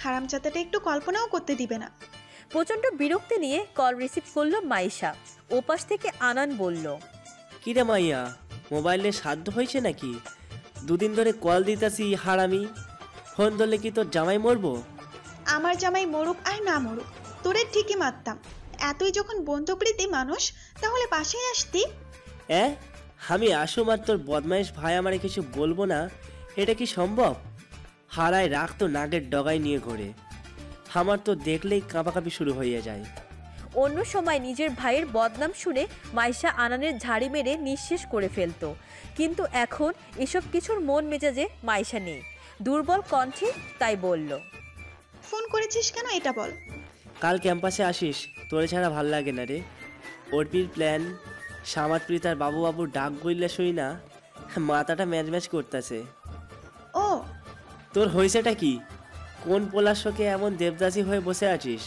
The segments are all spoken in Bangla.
হারামজাদাটা একটু কল্পনাও করতে দিবে না। প্রচণ্ড বিরক্তি নিয়ে কল রিসিভ করলো মাইশা। ওপাশ থেকে আনান বলল, কিরে মাইয়া, মোবাইলে সাধ্য হয়েছে নাকি? দুদিন ধরে কল দিতাছি হারামি, ফোন ধরলে কি তোর জামাই মরবো? আমার জামাই মরুক আর না মরুক, তোরে ঠিকই মারতাম। এতই যখন বন্ধুপ্রীতি মানুষ, তাহলে পাশেই আসতি। আমি আসুম আর তোর বদমাইশ ভাই আমারে কিছু বলবো না, এটা কি সম্ভব? হারায় রাখ তো নাগের ডগায় নিয়ে ঘোরে, আমার তো দেখলেই কাঁপাকাঁপি শুরু হয়ে যায়। অন্য সময় নিজের ভাইয়ের বদনাম শুনে মাইশা আনানের ঝাড়ি মেরে নিঃশেষ করে ফেলত, কিন্তু এখন এসব কিছুর মন মেজাজে মাইশা নেই। দুর্বল কণ্ঠে তাই বলল, ফোন করেছিস কেন এটা বল। কাল ক্যাম্পাসে আসিস, তোরে ছাড়া ভাল লাগে না রে। অর্পির প্ল্যান, সামাদপ্রী তার বাবু বাবুর ডাক বললে শুই না, মাথাটা ম্যাচ ম্যাচ করতেছে। ও তোর হয়েছেটা কি? কোন পোলার শোকে এমন দেবদাসী হয়ে বসে আছিস?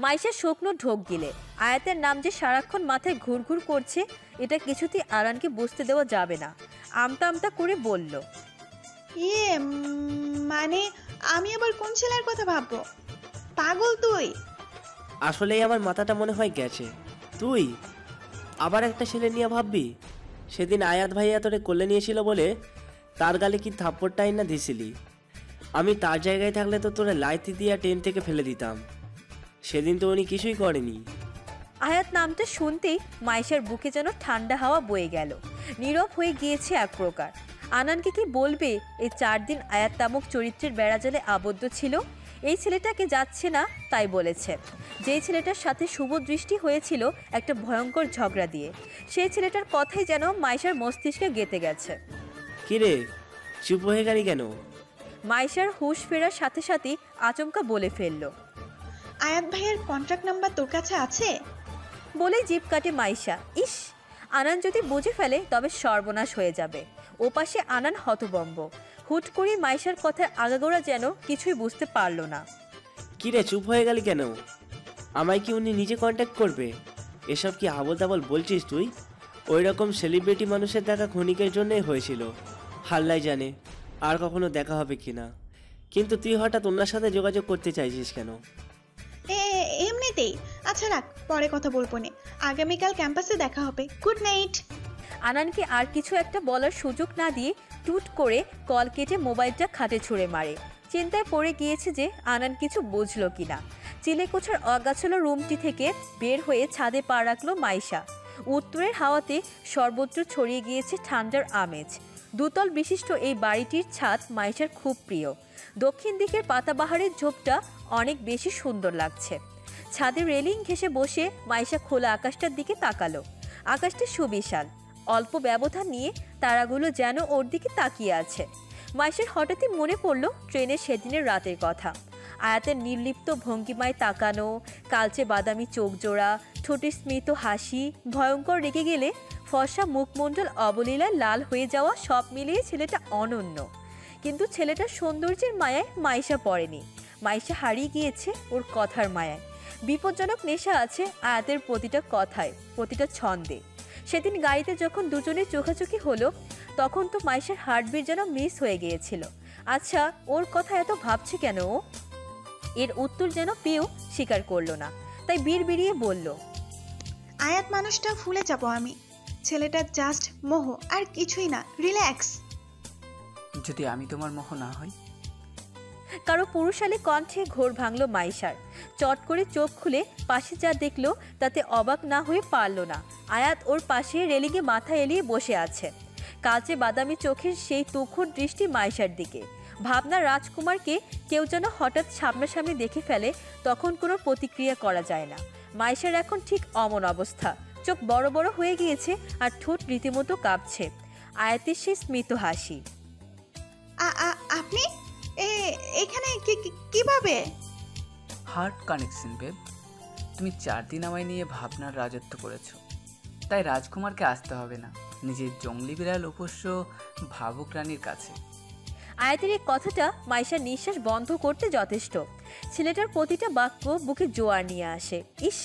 মাইশা শুকনো ঢোক গিলে আয়াতের নাম যে সারাক্ষণ মাথায় ঘুরঘুর করছে, এটা কিছুতেই আরানকে বুঝতে দেওয়া যাবে না। আমতা আমতা করে বলল, মানে আমি আবার কোন ছেলের কথা ভাববো? পাগল তুই? আসলেই আমার মাথাটা মনে হয় গেছে। তুই আবার একটা ছেলে নিয়ে ভাববি? সেদিন আয়াত ভাইয়া তোরে কোলে নিয়েছিল বলে তার গালে কি থাপ্পড়টাই না দিছিলি। আমি তার জায়গায় থাকলে তো তোরে লাইতি দিয়া ট্রেন থেকে ফেলে দিতাম। সেদিন তো উনি কিছুই করেনি। আয়াত নামটা শুনতেই মাইশার বুকে যেন ঠান্ডা হাওয়া বয়ে গেল। নীরব হয়ে গিয়েছে এক প্রকার। আনানকে কি বলবে? এই 4 দিন আয়াত নামক চরিত্রের বেড়াজালে আবদ্ধ ছিল। এই ছেলেটাকে যাচ্ছে না তাই বলেছে। যেই ছেলেটার সাথে শুভ দৃষ্টি হয়েছিল একটা ভয়ঙ্কর ঝগড়া দিয়ে, সেই ছেলেটার কথাই যেন মাইশার মস্তিষ্কে গেঁথে গেছে। কিরে, চুপ হয়ে গেলি কেন? মাইশার হুঁশ ফেরার সাথে সাথে আচমকা বলে ফেলল, আয়াত ভাইয়ের কন্ট্রাক্ট নাম্বার তোর কাছে আছে? বলেই জিভ কাটে মাইশা। ইস, আনান যদি বুঝে ফেলে তবে সর্বনাশ হয়ে যাবে। ওপাশে আনান হতভম্ব। হুট করে মাইশার কথার আগাগোড়া যেন কিছুই বুঝতে পারল না। কিরে, চুপ হয়ে গেলি কেন? আমায় কি উনি নিজে কন্ট্যাক্ট করবে? এসব কি আবল তাবল বলছিস তুই? ওই রকম সেলিব্রিটি মানুষের দেখা ক্ষণিকের জন্যই হয়েছিল, হাল্লাই জানে আর কখনো দেখা হবে কিনা। কিন্তু তুই হঠাৎ ওনার সাথে যোগাযোগ করতে চাইছিস কেন? এমনিতেই। আচ্ছা রাখ, পরে কথা বলবো নে। আগামীকাল ক্যাম্পাসে দেখা হবে। Good night. আনানকে আর কিছু একটা বলার সুযোগ না দিয়ে টুট করে কল কেটে মোবাইলটা খাটে ছুঁড়ে মারে। চিন্তায় পড়ে গিয়েছে যে আনান কিছু বুঝলো কিনা। চিলেকোঠার অগাছালো রুমটি থেকে বের হয়ে ছাদে পা রাখলো মাইশা। উত্তরের হাওয়াতে সর্বত্র ছড়িয়ে গিয়েছে ঠান্ডার আমেজ। 2 তল বিশিষ্ট এই বাড়িটির ছাদ মাইশার খুব প্রিয়। দক্ষিণ দিকের পাতাবাহারের ঝোপটা অনেক বেশি সুন্দর লাগছে। ছাদের রেলিং ঘেঁষে বসে মাইশা খোলা আকাশটার দিকে তাকালো। আকাশটা সুবিশাল, অল্প ব্যবধান নিয়ে তারাগুলো যেন ওর দিকে তাকিয়ে আছে। মাইশার হঠাৎই মনে পড়ল ট্রেনের সেদিনের রাতের কথা। আয়াতের নির্লিপ্ত ভঙ্গিমায় তাকানো, কালচে বাদামি চোখ জোড়া, ঠোঁটে স্মিত হাসি, ভয়ঙ্কর রেগে গেলে ফর্সা মুখমণ্ডল অবলীলায় লাল হয়ে যাওয়া, সব মিলিয়ে ছেলেটা অনন্য। কিন্তু ছেলেটার সৌন্দর্যের মায়ায় মাইশা পড়েনি। মাইশা হারিয়ে গিয়েছে ওর কথার মায়ায়। বিপজ্জনক নেশা আছে আয়াতের প্রতিটা কথায়, প্রতিটা ছন্দে। সেদিন গাড়িতে যখন দুজনের চোখাচোখি হলো, তখন তো মাইশার হার্টবিট যেন মিস হয়ে গিয়েছিল। আচ্ছা, ওর কথা এত ভাবছে কেন ও? এর উত্তর যেন পেয়েও স্বীকার করলো না, তাই বিড়বিড়িয়ে বলল, আয়াত মানুষটা ভুলে যাব আমি। ছেলেটা জাস্ট মোহ, আর কিছুই না। রিল্যাক্স। যদি আমি তোমার মোহ না হই? কারো পুরুষালী কণ্ঠে ঘোর ভাঙল মাইশার। চট করে চোখ খুলে পাশে যা দেখলো তাতে অবাক না হয়ে পারল না। আয়াত ওর পাশে রেলিংয়ে মাথা এলিয়ে বসে আছে। কালচে বাদামি চোখের সেই তুখুর দৃষ্টি মাইশার দিকে। ভাবনা রাজকুমারকে কেউ যেন হঠাৎ সামনাসামনি দেখে ফেলে, তখন কোনো প্রতিক্রিয়া করা যায় না। মাইশার এখন ঠিক অমন অবস্থা। চোখ বড় বড় হয়ে গিয়েছে আর ঠোঁট রীতিমতো কাঁপছে। আয়াতের সেই স্মিত হাসি। আপনি এখানে কিভাবে? Heart connection babe. তুমি 4 দিন আমায় নিয়ে ভাবনার রাজত্ব করেছো, তাই রাজকুমারকে আসতে হবে না নিজের জঙ্গলি বিড়াল উপস্য ভাবুক রানীর কাছে। আয়াতের এই কথাটা মাইশার নিঃশ্বাস বন্ধ করতে যথেষ্ট। ছেলেটার প্রতিটা বাক্য বুকে জোয়ার নিয়ে আসে। ইস,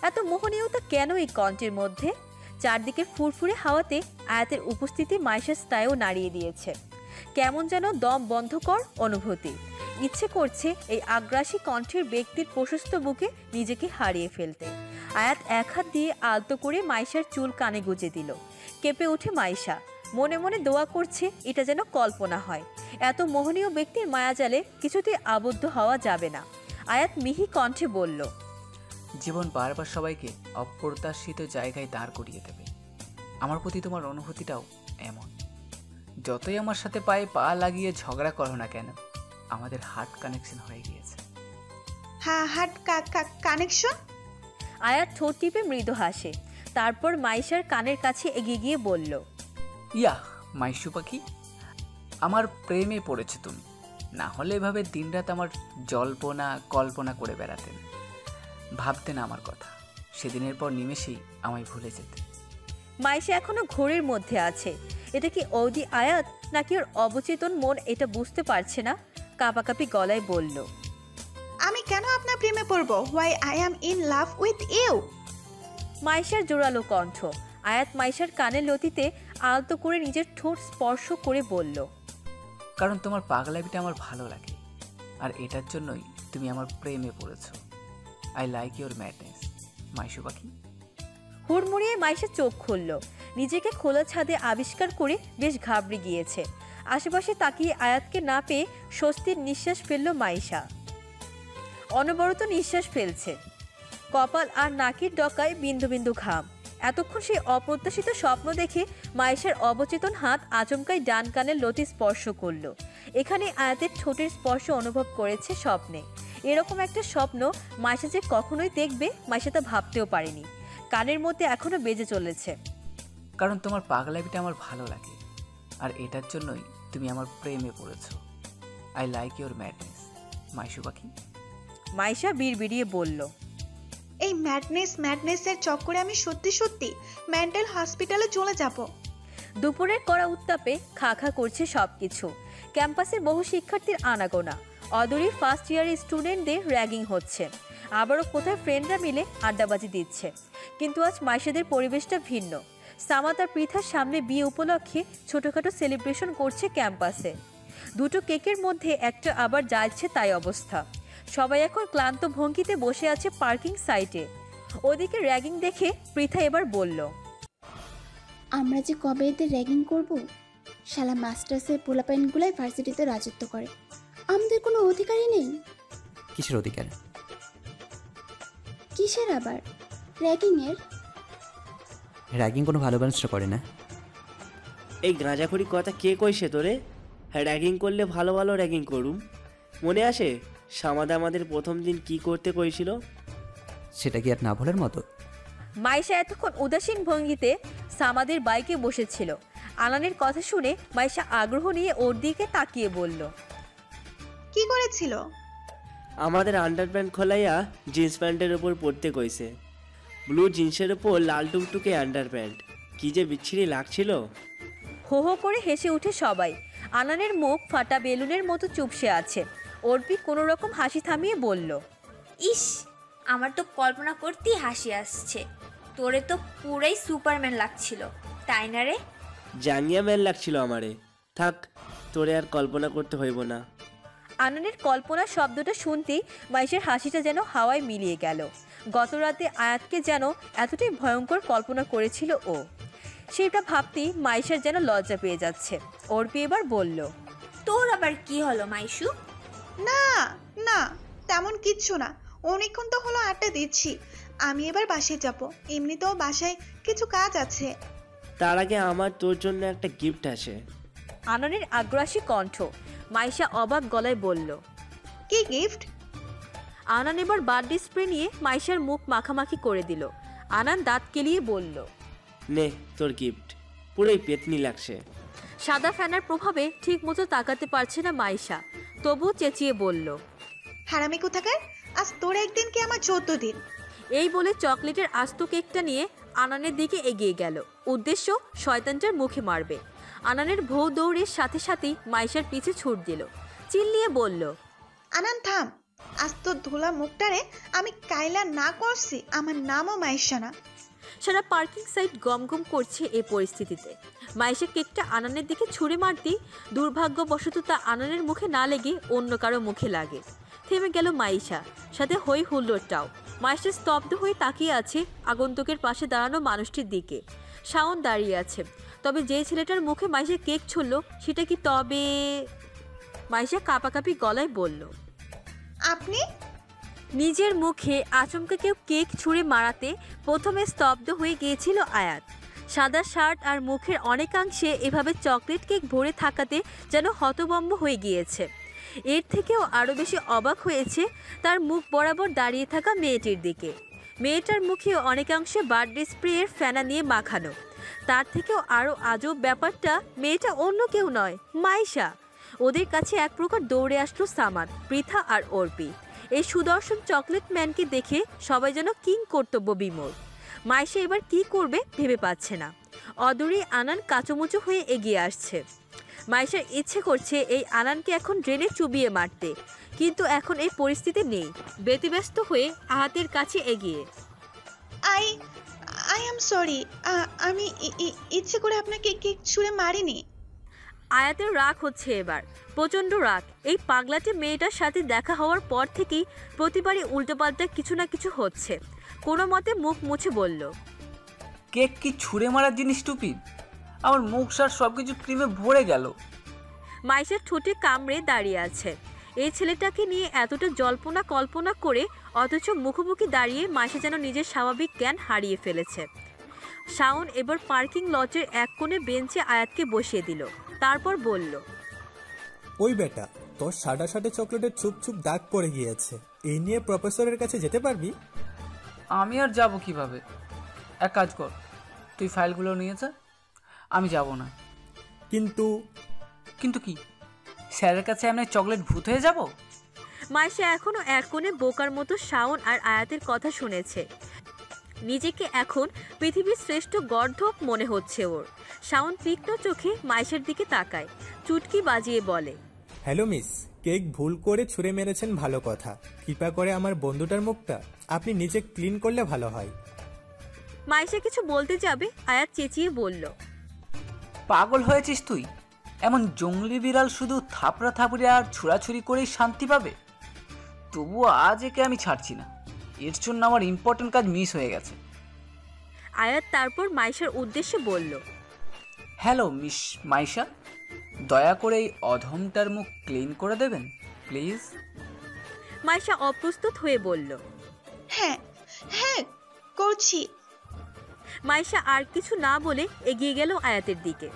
এত মোহনীয়তা কেন এই কণ্ঠের মধ্যে? চারদিকে ফুরফুরে হাওয়াতে আয়াতের উপস্থিতি মাইশার স্নায়ু নাড়িয়ে দিয়েছে। কেমন যেন দম বন্ধকর অনুভূতি। ইচ্ছে করছে এই আগ্রাসী কণ্ঠের ব্যক্তির প্রশস্ত বুকে নিজেকে হারিয়ে ফেলতে। আয়াত এক হাত দিয়ে আলতো করে মাইশার চুল কানে গুজে দিল। কেঁপে উঠে মাইশা, মনে মনে দোয়া করছে এটা যেন কল্পনা হয়। এত মোহনীয় ব্যক্তির মায়াজালে কিছুতেই আবদ্ধ হওয়া যাবে না। আয়াত মিহি কণ্ঠে বলল, জীবন বারবার সবাইকে অপ্রত্যাশিত জায়গায় দাঁড় করিয়ে দেবে। আমার প্রতি তোমার অনুভূতিটাও এমন। যতই আমার সাথে পায়ে পা লাগিয়ে ঝগড়া করো না কেন, আমাদের হার্ট কানেকশন হয়ে গিয়েছে। হ্যাঁ, হার্ট কানেকশন। আয়াত ঠোঁট টিপে মৃদু হাসে, তারপর মাইশার কানের কাছে এগিয়ে গিয়ে বলল, ইয়া মাইশু পাখি, আমার প্রেমে পড়েছে তুমি। না হলে এভাবে দিনরাত আমার জল্পনা কল্পনা করে বেড়াতেন, ভাবতেন আমার কথা, সেদিনের পর নিমেষেই আমায় ভুলে যেতে। মাইশা এখনো ঘোরের মধ্যে আছে। এটা কি অদি আয়াত নাকি ওর অবচেতন মন এটা বুঝতে পারছে না। কাঁপাকাঁপি গলায় বলল, আমি কেন আপনার প্রেমে পড়ব? Why I am in love with you. মাইশার জোরালো কণ্ঠ। আয়াত মাইশার কানের লতিতে আলতো করে নিজের ঠোঁট স্পর্শ করে বলল, কারণ তোমার পাগলামিটা আমার ভালো লাগে, আর এটার জন্যই তুমি আমার প্রেমে পড়েছো। আই লাইক ইউর ম্যাডনেস মাইশু পাখি। হুড়মুড়িয়ে মাইশা চোখ খুলল। নিজেকে খোলা ছাদে আবিষ্কার করে বেশ ঘাবড়ে গিয়েছে। আশেপাশে তাকিয়ে আয়াতকে না পেয়ে স্বস্তির নিঃশ্বাস ফেলল মাইশা। অনবরত নিঃশ্বাস ফেলছে, কপাল আর নাকের ডকায় বিন্দু বিন্দু ঘাম। এতক্ষণ সেই অপ্রত্যাশিত স্বপ্ন দেখে মাইশার অবচেতন হাত আচমকাই ডান কানের লতি স্পর্শ করল। এখানে আয়াতের ঠোঁটের স্পর্শ অনুভব করেছে স্বপ্নে। এরকম একটা স্বপ্ন মাইশা যে কখনোই দেখবে, মাইশা তা ভাবতেও পারেনি। কানের মধ্যে এখনো বেজে চলেছে, কারণ তোমার পাগলামিটা আমার ভালো লাগে, আর এটার জন্যই তুমি আমার প্রেমে পড়েছো। আই লাইক ইউর ম্যাডনেস মাইশু পাখি। মাইশা বিড়বিড়িয়ে বলল, এই ম্যাডনেসের চক্করে আমি সত্যি সত্যি মেন্টাল হসপিটালে চলে যাব। দুপুরের কড়া উত্তাপে খা খা করছে সবকিছু। ক্যাম্পাসের বহু শিক্ষার্থীর আনাগোনা। অদূরে ফার্স্ট ইয়ারের স্টুডেন্টদের র্যাগিং হচ্ছে। আবারও কোথায় ফ্রেন্ডরা মিলে আড্ডাবাজি দিচ্ছে। কিন্তু আজ মাইশাদের পরিবেশটা ভিন্ন। সামাদ আর পৃথার সামনে বিয়ে উপলক্ষে ছোটোখাটো সেলিব্রেশন করছে ক্যাম্পাসে। দুটো কেকের মধ্যে একটা আবার যাচ্ছে তাই অবস্থা। সবাই এখন ক্লান্ত ভঙ্গিতে বসে আছে পার্কিং সাইটে। ওদিকে র্যাগিং দেখে পৃথা এবার বলল, আমরা যে কবে এদের র্যাগিং করব? শালা মাস্টার্সের পোলাপাইনগুলাই ভার্সিটিতে রাজত্ব করে, আমাদের কোনো অধিকারই নেই। কিসের অধিকার? কিসের আবার? র্যাগিংয়ের। র্যাগিং কোনো ভালো মানুষরা করে না। এই গাঁজাখড়ি কথা কে কইছে তোরে? হ্যাঁ, র্যাগিং করলে ভালো ভালো র্যাগিং করুম। মনে আসে সামাদা আমাদের প্রথম দিন কি করতে কইছিল? সেটা কি আর না ভোলার মতো? মাইশা এতক্ষণ উদাসীন ভঙ্গিতে সামাদের বাইকে বসেছিল। আনানের কথা শুনে মাইশা আগ্রহ নিয়ে ওর দিকে তাকিয়ে বলল, কি করেছিল? আমাদের আন্ডারপ্যান্ট খোলাইয়া জিন্স প্যান্টের ওপর পরতে কইছে। ব্লু জিন্সের ওপর লাল টুকটুকে আন্ডারপ্যান্ট, কি যে বিচ্ছিরি লাগছিল। হো হো করে হেসে উঠে সবাই। আনানের মুখ ফাটা বেলুনের মতো চুপসে আছে। অর্পি কোনো রকম হাসি থামিয়ে বলল, ইস, আমার তো কল্পনা করতেই হাসি আসছে। তোরে তো পুরাই সুপারম্যান লাগছিল, তাই না রে? জাঙ্গিয়া ম্যান লাগছিল আমারে। থাক, তোরে আর কল্পনা করতে হইব না। আনানের কল্পনা শব্দটা শুনতেই মাইশের হাসিটা যেন হাওয়ায় মিলিয়ে গেল। গত রাতে আয়াতকে যেন এতটাই ভয়ঙ্কর কল্পনা করেছিল ও। সেটা ভাবতেই মাইশার যেন লজ্জা পেয়ে যাচ্ছে। অর্পি এবার বলল, তোর আবার কি হলো মাইশু? না না, তেমন কিচ্ছু না। অনেকক্ষণ তো হলো আড্ডা দিচ্ছি। আমি এবার বাসায় যাব। এমনিতেও বাসায় কিছু কাজ আছে। তার আগে আমার তোর জন্য একটা গিফট আছে। আনানের আগ্রাসী কণ্ঠ। মাইশা অবাক গলায় বলল, কি গিফট? আনান এবার বার্থডে স্প্রে নিয়ে মাইশার মুখ মাখামাখি করে দিল। আনান দাঁত কেলিয়ে বলল, নে তোর গিফট। পুরোই পেতনি লাগছে। সাদা ফ্যানার প্রভাবে ঠিক মতো তাকাতে পারছে না মাইশা, তবু চেঁচিয়ে বলল, হারামি কোথাকার, আজ তোর একদিন কি আমার 14 দিন। এই বলে চকলেটের আস্ত কেকটা নিয়ে আনানের দিকে এগিয়ে গেল। উদ্দেশ্য শয়তানটার মুখে মারবে। আনানের ভৌ দৌড়ের সাথে সাথেই মাইশার পিছে ছুট দিল। চিল্লিয়ে বলল, আনান থাম, আজ তোর ধোলা মুখটারে আমি কাইলা না করছি। আমার নামও মাইশা না। সারা পার্কিং সাইট গমগম করছে এই পরিস্থিতিতে। মাইশা কেকটা আনানের দিকে ছুঁড়ে মারতেই দুর্ভাগ্যবশত তা আনানের মুখে না লেগে অন্য কারো মুখে লাগে। থেমে গেল মাইশা, সাথে হই হুল্লোড়টাও। মাইশা স্তব্ধ হয়ে তাকিয়ে আছে আগন্তুকের পাশে দাঁড়ানো মানুষটির দিকে। শাওন দাঁড়িয়ে আছে, তবে যে ছেলেটার মুখে মাইশা কেক ছুড়ল সেটা কি তবে? মাইশা কাঁপাকাঁপি গলায় বলল, আপনি? নিজের মুখে আচমকা কেউ কেক ছুঁড়ে মারাতে প্রথমে স্তব্ধ হয়ে গিয়েছিল আয়াত। সাদা শার্ট আর মুখের অনেকাংশে এভাবে চকলেট কেক ভরে থাকাতে যেন হতভম্ব হয়ে গিয়েছে। এর থেকেও আরও বেশি অবাক হয়েছে তার মুখ বরাবর দাঁড়িয়ে থাকা মেয়েটির দিকে। মেয়েটার মুখে অনেকাংশে বার্থডে স্প্রের ফেনা নিয়ে মাখানো। তার থেকেও আরও আজব ব্যাপারটা, মেয়েটা অন্য কেউ নয়, মাইশা। ওদের কাছে এক প্রকার দৌড়ে আসলো সামাদ, পৃথা আর অর্পি। এই সুদর্শন চকলেট ম্যানকে দেখে সবাই যেন কিং কর্তব্য বিমূঢ়। মাইশা এবার কি করবে ভেবে পাচ্ছে না। অদূরে আনান কাঁচুমুচু হয়ে এগিয়ে আসছে। মাইশার ইচ্ছে করছে এই আনানকে এখন ড্রেনে চুবিয়ে মারতে, কিন্তু এখন এই পরিস্থিতি নেই। ব্যতিব্যস্ত হয়ে আয়াতের কাছে এগিয়ে, আই আই এম সরি, আমি ইচ্ছে করে আপনাকে কেক ছুঁড়ে মারিনি। আয়াতের রাগ হচ্ছে এবার, প্রচণ্ড রাগ। এই পাগলাটে মেয়েটার সাথে দেখা হওয়ার পর থেকেই প্রতিবারই উল্টোপাল্টা কিছু না কিছু হচ্ছে। কোনো মতে মুখ মুছে বলল, কেক কি ছুঁড়ে মারার জিনিস টুপি? আমার মুখ সার সব কিছু ক্রিমে ভরে গেল। মাইশার ঠোঁটে কামড়ে দাঁড়িয়ে আছে। এই ছেলেটাকে নিয়ে এতটা জল্পনা কল্পনা করে অথচ মুখোমুখি দাঁড়িয়ে মাইশা যেন নিজের স্বাভাবিক জ্ঞান হারিয়ে ফেলেছে। শাওন এবার পার্কিং লটের এক কোণে বেঞ্চে আয়াতকে বসিয়ে দিল, তারপর বলল, ওই বেটা, তোর সাদা সাদা চকলেটের চুপ চুপ দাগ পড়ে গিয়েছে, এই নিয়ে প্রফেসরের কাছে যেতে পারবি? আমি আর যাব কিভাবে? এক কাজ কর, তুই ফাইলগুলো নিয়ে যা, আমি যাব না। কিন্তু কি স্যারের কাছে আমি চকলেট ভূত হয়ে যাব? মাইশা এখনো এক কোণে বোকার মতো শাওন আর আয়াতের কথা শুনেছে। নিজেকে এখন পৃথিবীর শ্রেষ্ঠ গর্ধপ মনে হচ্ছে ওর। শাওন তীক্ষ্ণ চোখে মাইশার দিকে তাকায়, চুটকি বাজিয়ে বলে, হ্যালো মিস, কেক ভুল করে ছুঁড়ে মেরেছেন ভালো কথা, কৃপা করে আমার বন্ধুটার মুখটা আপনি নিজে ক্লিন করলে ভালো হয়। মাইশা কিছু বলতে যাবে, আয়াত চেঁচিয়ে বলল, পাগল হয়েছিস তুই? এমন জঙ্গলি বিড়াল শুধু থাপড়া থাপড়ি আর ছুড়াছুড়ি করেই শান্তি পাবে? তবুও আজ একে আমি ছাড়ছি না, এর জন্য আমার ইম্পর্টেন্ট কাজ মিস হয়ে গেছে। আয়াত তারপর মাইশার উদ্দেশ্যে বলল, হ্যালো মিস মাইশা, দয়া করে এই অধমটার মুখ ক্লিন করে দেবেন প্লিজ। মাইশা অপ্রস্তুত হয়ে বলল, হ্যাঁ হ্যাঁ করছি। মাইশা আর কিছু না বলে এগিয়ে গেল আয়াতের দিকে।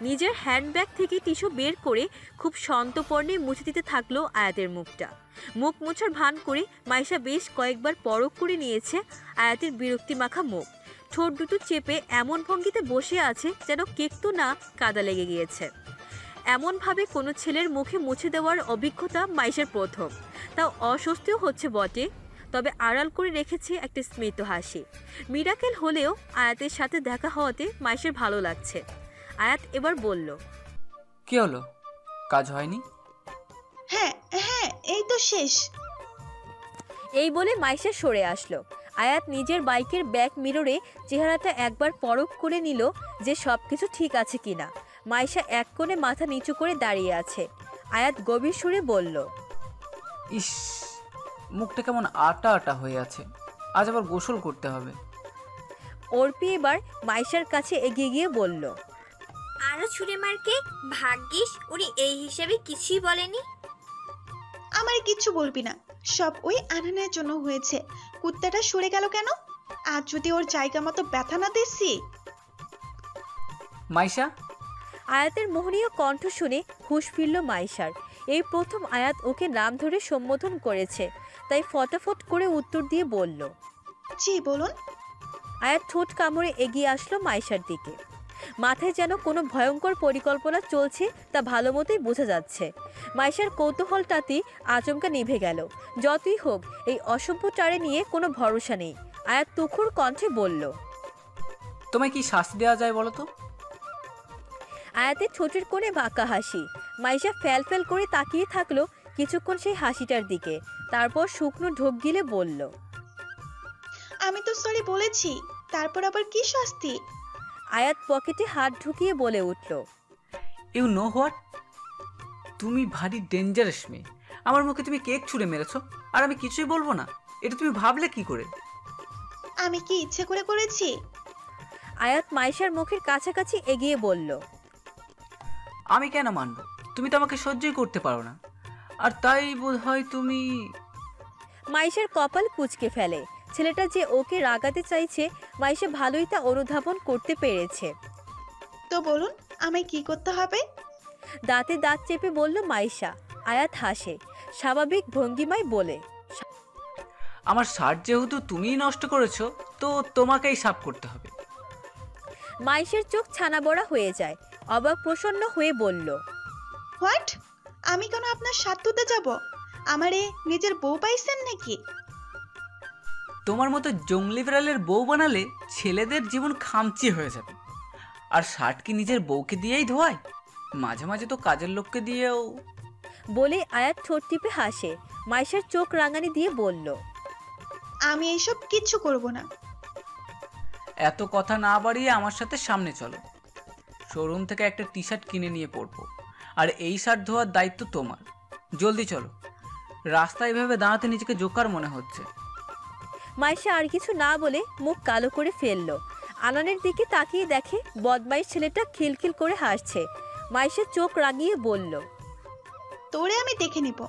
নিজের হ্যান্ডব্যাগ থেকে টিস্যু বের করে খুব সন্তর্পণে মুছে দিতে থাকলো আয়াতের মুখটা। মুখ মোছার ভান করে মাইশা বেশ কয়েকবার পরখ করে নিয়েছে আয়াতের বিরক্তি মাখা মুখ। ঠোঁট দুটো চেপে এমন ভঙ্গিতে বসে আছে যেন কেক তো না, কাদা লেগে গিয়েছে। এমনভাবে কোনো ছেলের মুখে মুছে দেওয়ার অভিজ্ঞতা মাইশার প্রথম। তাও অস্বস্তিও হচ্ছে বটে, তবে আড়াল করে রেখেছে একটা স্মিত হাসি। মিরাকেল হলেও আয়াতের সাথে দেখা হওয়াতে মাইশার ভালো লাগছে। আয়াত এবার বলল, কি হলো, কাজ হয়নি? হ্যাঁ হ্যাঁ এই তো শেষ। এই বলে মাইশা সরে আসলো। আয়াত নিজের বাইকের ব্যাক মিররে চেহারাটা একবার পরখ করে নিল যে সব কিছু ঠিক আছে কিনা। মাইশা এক কোণে মাথা নিচু করে দাঁড়িয়ে আছে। আয়াত গভীর সুরে বলল, ইস, মুখটা কেমন আটা আটা হয়ে আছে, আজ আবার গোসল করতে হবে। অর্পি এবার মাইশার কাছে এগিয়ে গিয়ে বলল, আরো ছুঁড়ে মার কেক, ভাগ্যিস উনি এই হিসাবে কিছুই বলেনি। আমার কিচ্ছু বলবি না, সব ওই আনানের জন্য হয়েছে। কুত্তাটা সরে গেল কেন? আজ যদি ওর জায়গা মতো ব্যথা না দিচ্ছি। মাইশা, আয়াতের মোহনীয় কণ্ঠ শুনে হুঁশ ফিরল মাইশার। এই প্রথম আয়াত ওকে নাম ধরে সম্বোধন করেছে, তাই ফটাফট করে উত্তর দিয়ে বলল, জি বলুন। আয়াত ঠোঁট কামড়ে এগিয়ে আসলো মাইশার দিকে। মাথায় যেন কোনো ভয়ঙ্কর পরিকল্পনা চলছে তা ভালো মতোই বোঝা যাচ্ছে। মাইশার কৌতূহলটাতেই আচমকা নিভে গেল। যতই হোক এই অসভ্য টারে নিয়ে কোনো ভরসা নেই। আয়াত তুখুর কণ্ঠে বলল, তোমায় কি শাস্তি দেওয়া যায় বলো তো? আয়াতের ঠোঁটের কোণে বাঁকা হাসি। মাইশা ফ্যাল ফ্যাল করে তাকিয়ে থাকলো কিছুক্ষণ সেই হাসিটার দিকে, তারপর শুকনো ঢোক গিলে বলল, আমি তো সরি বলেছি। তারপর আবার কি শাস্তি? আয়াত পকেটে হাত ঢুকিয়ে বলে উঠল, ইউ নো হোয়াট, তুমি ভারী ডেঞ্জারাস মেয়ে। আমার মুখে তুমি কেক ছুঁড়ে মেরেছো আর আমি কিছুই বলবো না? এটা তুমি ভাবলে কি করে? আমি কি ইচ্ছে করে করেছি? আয়াত মাইশার মুখের কাছাকাছি এগিয়ে বলল, আমি কেন মানবো? তুমি তো আমাকে সহ্যই করতে পারো না, আর তাই বোধহয় তুমি... মাইশার কপাল কুঁচকে ফেলে। ছেলেটা যে ওকে রাগাতে চাইছে মাইশা ভালোই তা অনুধাবন করতে পেরেছে। তো বলুন, আমায় কি করতে হবে? দাঁতে দাঁত চেপে বলল মাইশা। আয়াত হাসে, স্বাভাবিক ভঙ্গিমায় বলে, আমার শার্ট যেহেতু তুমিই নষ্ট করেছো, তো তোমাকেই সাফ করতে হবে। মাইশের চোখ ছানা বড়া হয়ে যায়। অবাক প্রসন্ন হয়ে বলল, হোয়াট? আমি কেন আপনার স্বাদ তুতে যাব? আমারে নিজের বউ পাইছেন নাকি? তোমার মতো জংলি বিড়ালের বউ বানালে ছেলেদের জীবন খামচি হয়ে যাবে। আর শার্ট কি নিজের বউকে দিয়েই ধোয়ায়? মাঝে মাঝে তো কাজের লোককে দিয়েও। বলে আয়াত ঠোঁট টিপে হাসে। মাইশার চোখ রাঙানি দিয়ে বলল, আমি এইসব কিচ্ছু করব না। এত কথা না বাড়িয়ে আমার সাথে সামনে চলো। শোরুম থেকে একটা টি শার্ট কিনে নিয়ে পরবো, আর এই শার্ট ধোয়ার দায়িত্ব তোমার। জলদি চলো, রাস্তায় এভাবে দাঁড়াতে নিজেকে জোকার মনে হচ্ছে। মাইশা আর কিছু না বলে মুখ কালো করে ফেললো। আনানের দিকে তাকিয়ে দেখে বদমাইশ ছেলেটা খিলখিল করে হাসছে। মাইশা চোখ রাগিয়ে বলল, তোরে আমি দেখে নিব।